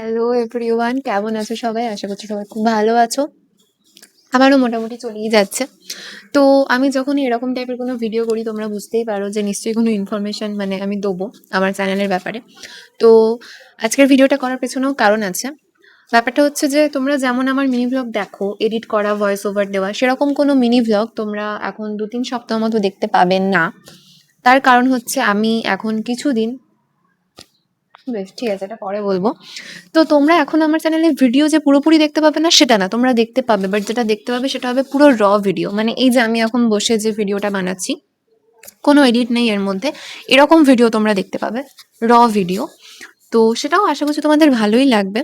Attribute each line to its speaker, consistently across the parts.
Speaker 1: Hello everyone, কেমন আছো সবাই? আশা করছি সবাই খুব ভালো আছো। আমারও মোটামুটি চলেই যাচ্ছে। তো আমি যখনই এরকম টাইপের কোনো ভিডিও করি তোমরা বুঝতেই পারো যে নিশ্চয়ই কোনো ইনফরমেশন মানে আমি দেবো আমার চ্যানেলের ব্যাপারে। তো আজকের ভিডিওটা করার পেছনেও কারণ আছে। ব্যাপারটা হচ্ছে যে তোমরা যেমন আমার মিনি ব্লগ দেখো, এডিট করা, ভয়েস ওভার দেওয়া, সেরকম কোনো মিনি ব্লগ তোমরা এখন 2-3 সপ্তাহ মতো দেখতে পাবেন না। তার কারণ হচ্ছে আমি এখন কিছুদিন, বেশ ঠিক আছে এটা পরে বলবো। তো তোমরা এখন আমার চ্যানেলে ভিডিও যে পুরোপুরি দেখতে পাবে না সেটা না, তোমরা দেখতে পাবে, বাট যেটা দেখতে পাবে সেটা হবে পুরো ভিডিও। মানে এই যে আমি এখন বসে যে ভিডিওটা বানাচ্ছি, কোনো এডিট নেই এর মধ্যে, এরকম ভিডিও তোমরা দেখতে পাবে, ভিডিও। তো সেটাও আশা করছি তোমাদের ভালোই লাগবে।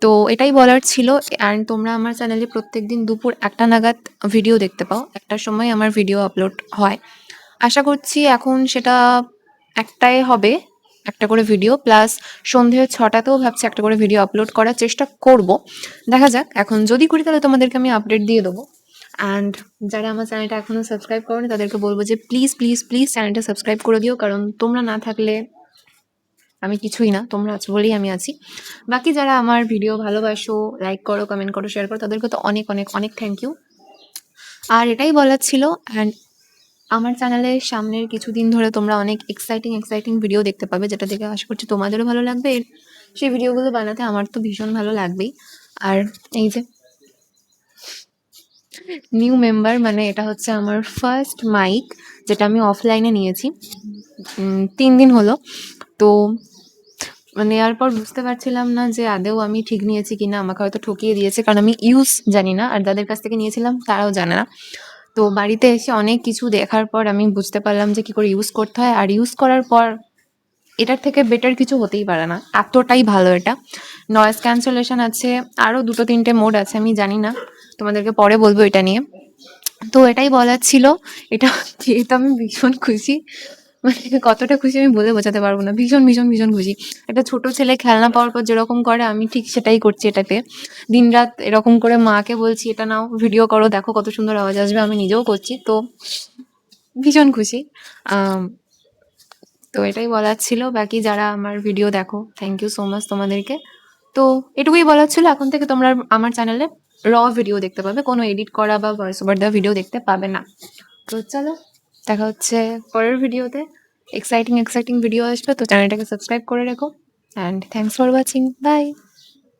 Speaker 1: তো এটাই বলার ছিল। অ্যান্ড তোমরা আমার চ্যানেলে প্রত্যেকদিন দুপুর 1টা নাগাদ ভিডিও দেখতে পাও, 1টার সময় আমার ভিডিও আপলোড হয়। আশা করছি এখন সেটা 1টায় হবে, একটা করে ভিডিও, প্লাস সন্ধে 6টাতেও ভাবছি একটা করে ভিডিও আপলোড করার চেষ্টা করব। দেখা যাক, এখন যদি করি তাহলে তোমাদেরকে আমি আপডেট দিয়ে দেবো। অ্যান্ড যারা আমার চ্যানেলটা এখনও সাবস্ক্রাইব করোনি তাদেরকে বলবো যে প্লিজ প্লিজ প্লিজ চ্যানেলটা সাবস্ক্রাইব করে দিও, কারণ তোমরা না থাকলে আমি কিছুই না, তোমরা আছো বলেই আমি আছি। বাকি যারা আমার ভিডিও ভালোবাসো, লাইক করো, কমেন্ট করো, শেয়ার করো, তাদেরকে তো অনেক অনেক অনেক থ্যাংক ইউ। আর এটাই বলার ছিল। অ্যান্ড আমার চ্যানেলে সামনের কিছুদিন ধরে তোমরা অনেক এক্সাইটিং ভিডিও দেখতে পাবে, যেটা দেখে আশা করছি তোমাদেরও ভালো লাগবে। সেই ভিডিওগুলো বানাতে আমার তো ভীষণ ভালো লাগবেই। আর এই যে নিউ মেম্বার, মানে এটা হচ্ছে আমার ফার্স্ট মাইক, যেটা আমি অফলাইনে নিয়েছি 3 দিন হলো। তো নেওয়ার পর বুঝতে পারছিলাম না যে আদৌ আমি ঠিক নিয়েছি কিনা, আমাকে হয়তো ঠকিয়ে দিয়েছে, কারণ আমি ইউজ জানি না, আর যাদের কাছ থেকে নিয়েছিলাম তারাও জানে না। তো বাড়িতে এসে অনেক কিছু দেখার পর আমি বুঝতে পারলাম যে কী করে ইউজ করতে হয়। আর ইউজ করার পর এটার থেকে বেটার কিছু হতেই পারে না, এতটাই ভালো এটা। নয়েজ ক্যান্সেলেশন আছে, আরও 2-3টে মোড আছে, আমি জানি না, তোমাদেরকে পরে বলবো এটা নিয়ে। তো এটাই বলার ছিল। এটা পেয়ে তো আমি ভীষণ খুশি, মানে কতটা খুশি আমি বলে বোঝাতে পারবো না, ভীষণ ভীষণ ভীষণ খুশি। একটা ছোট ছেলে খেলনা পাওয়ার পর যেরকম করে আমি ঠিক সেটাই করছি এটাতে। দিনরাত এরকম করে মাকে বলছি এটা নাও ভিডিও করো, দেখো কত সুন্দর আওয়াজ আসবে, আমি নিজেও করছি। তো ভীষণ খুশি। তো এটাই বলার ছিল। বাকি যারা আমার ভিডিও দেখো, থ্যাংক ইউ সো মাচ তোমাদেরকে। তো এটুকুই বলার ছিল, এখন থেকে তোমরা আমার চ্যানেলে ভিডিও দেখতে পাবে, কোনো এডিট করা বা ভয়েস ওভার দেওয়া ভিডিও দেখতে পাবে না। তো চলো, দেখা হচ্ছে পরের ভিডিওতে। এক্সাইটিং ভিডিও আসবে, তো চ্যানেলটাকে সাবস্ক্রাইব করে রেখো। And thanks for watching, by.